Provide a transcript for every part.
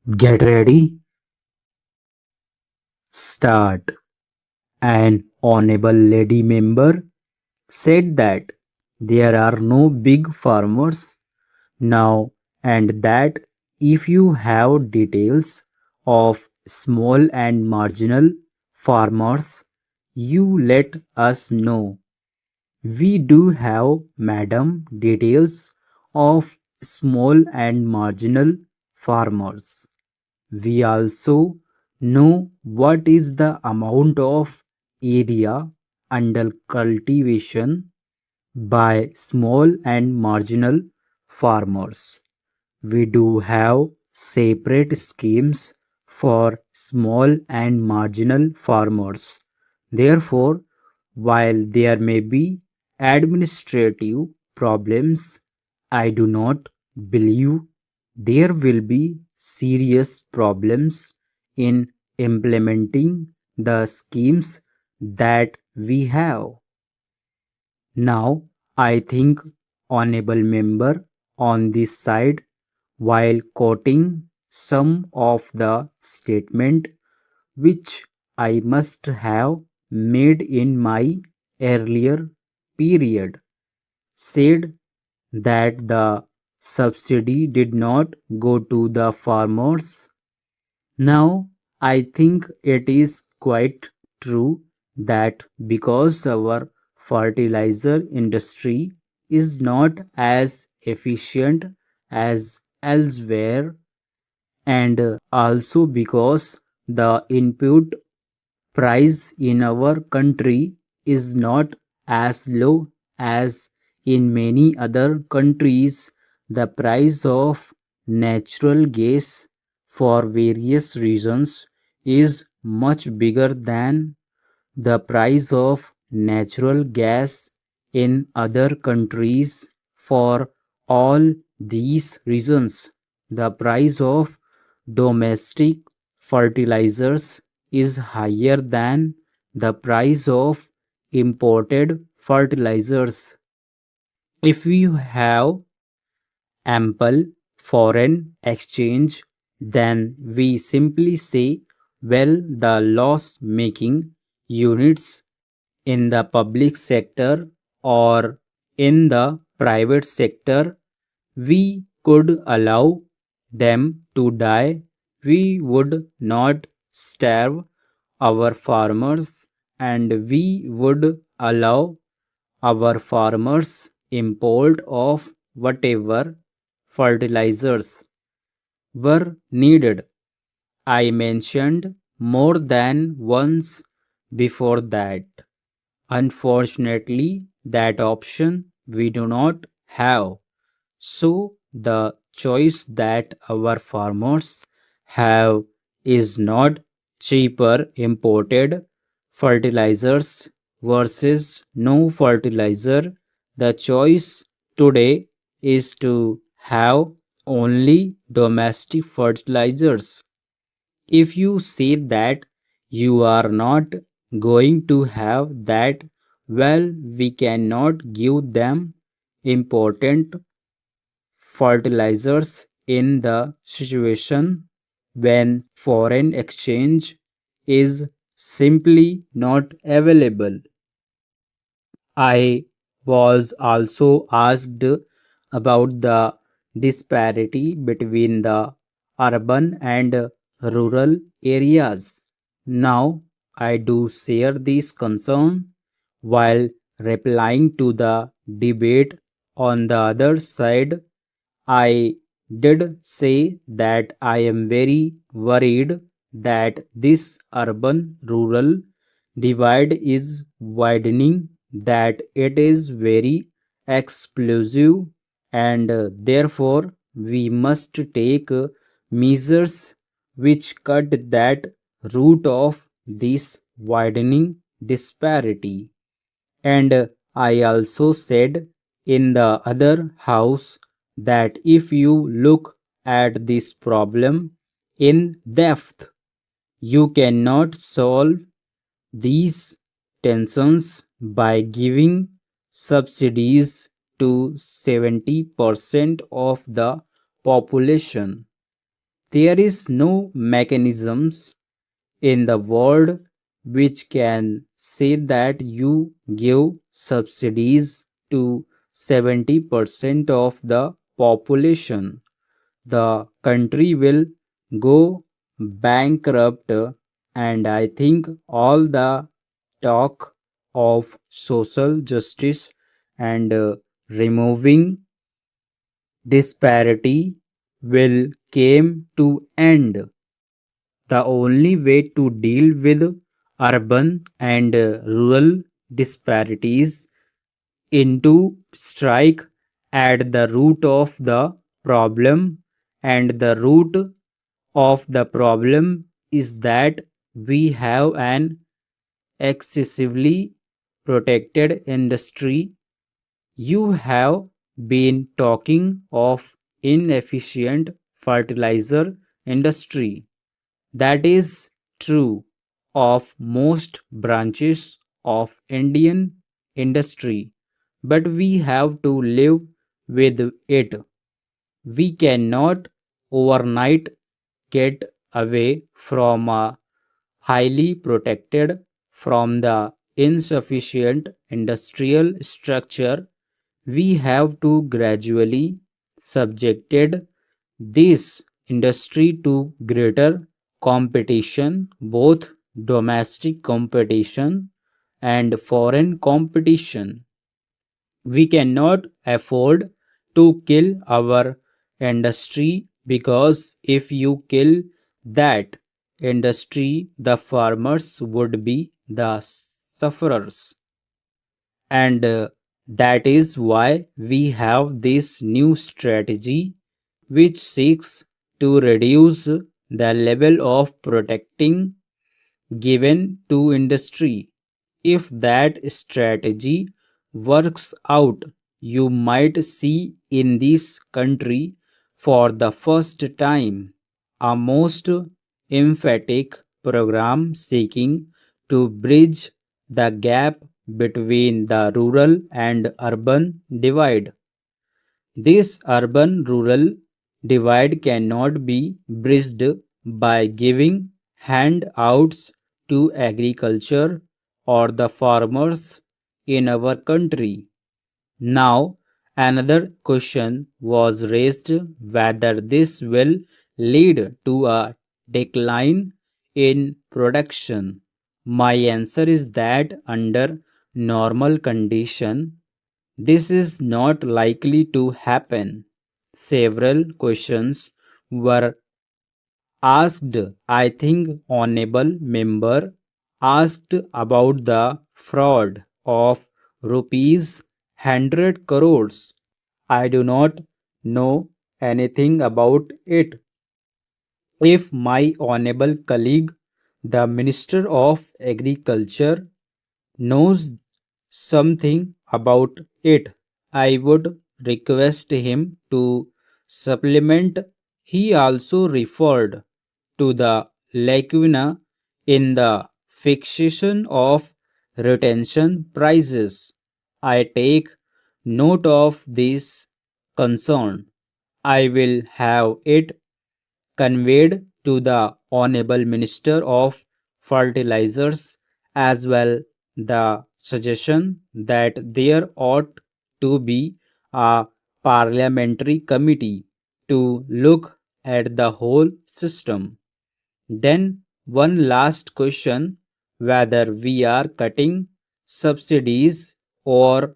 Get ready, start. An honorable lady member said that there are no big farmers now, and that if you have details of small and marginal farmers, you let us know. We do have, madam, details of small and marginal farmers. We also know what is the amount of area under cultivation by small and marginal farmers. We do have separate schemes for small and marginal farmers. Therefore, while there may be administrative problems, I do not believe there will be serious problems in implementing the schemes that we have. Now, I think honorable member on this side, while quoting some of the statement which I must have made in my earlier period, said that the subsidy did not go to the farmers. Now, I think it is quite true that because our fertilizer industry is not as efficient as elsewhere, and also because the input price in our country is not as low as in many other countries, the price of natural gas for various reasons is much bigger than the price of natural gas in other countries. For all these reasons, the price of domestic fertilizers is higher than the price of imported fertilizers. If you have ample foreign exchange, then we simply say, well, the loss making units in the public sector or in the private sector, we could allow them to die. We would not starve our farmers, and we would allow our farmers import of whatever fertilizers were needed. I mentioned more than once before that. Unfortunately, that option we do not have. So, the choice that our farmers have is not cheaper imported fertilizers versus no fertilizer. The choice today is to have only domestic fertilizers. If you say that you are not going to have that, well, we cannot give them important fertilizers in the situation when foreign exchange is simply not available. I was also asked about the disparity between the urban and rural areas. Now, I do share this concern while replying to the debate on the other side. I did say that I am very worried that this urban rural divide is widening, that it is very explosive, and therefore we must take measures which cut that root of this widening disparity. And I also said in the other house that if you look at this problem in depth, you cannot solve these tensions by giving subsidies to 70% of the population. There is no mechanisms in the world which can say that you give subsidies to 70% of the population. The country will go bankrupt, and I think all the talk of social justice and removing disparity will came to end. The only way to deal with urban and rural disparities into strike at the root of the problem, and the root of the problem is that we have an excessively protected industry. You have been talking of inefficient fertilizer industry. That is true of most branches of Indian industry, but we have to live with it. We cannot overnight get away from a highly protected from the insufficient industrial structure. We have to gradually subjected this industry to greater competition, both domestic competition and foreign competition. We cannot afford to kill our industry, because if you kill that industry, the farmers would be the sufferers. And that is why we have this new strategy which seeks to reduce the level of protecting given to industry. If that strategy works out, you might see in this country for the first time a most emphatic program seeking to bridge the gap between the rural and urban divide. This urban rural divide cannot be bridged by giving handouts to agriculture or the farmers in our country. Now, another question was raised whether this will lead to a decline in production. My answer is that under normal condition, this is not likely to happen. Several questions were asked. I think honorable member asked about the fraud of rupees 100 crores. I do not know anything about it. If my honorable colleague, the Minister of Agriculture, knows something about it, I would request him to supplement. He also referred to the lacuna in the fixation of retention prices. I take note of this concern. I will have it conveyed to the Honorable Minister of Fertilizers as well. The suggestion that there ought to be a parliamentary committee to look at the whole system. Then, one last question, whether we are cutting subsidies or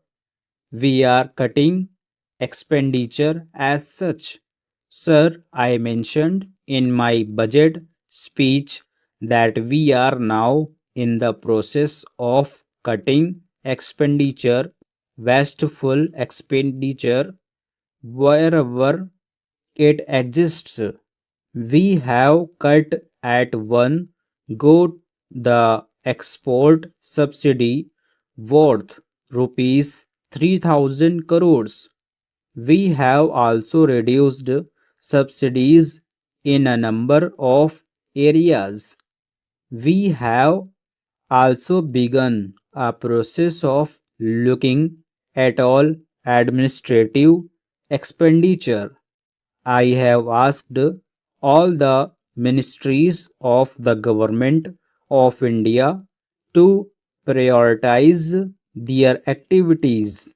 we are cutting expenditure as such. Sir, I mentioned in my budget speech that we are now in the process of cutting expenditure, wasteful expenditure, wherever it exists. We have cut at one go the export subsidy worth rupees 3000 crores. We have also reduced subsidies in a number of areas. We have also begun a process of looking at all administrative expenditure. I have asked all the ministries of the Government of India to prioritize their activities.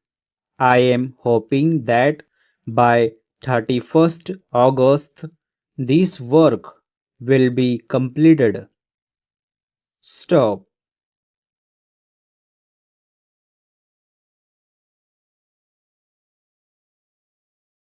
I am hoping that by 31st August this work will be completed. Stop.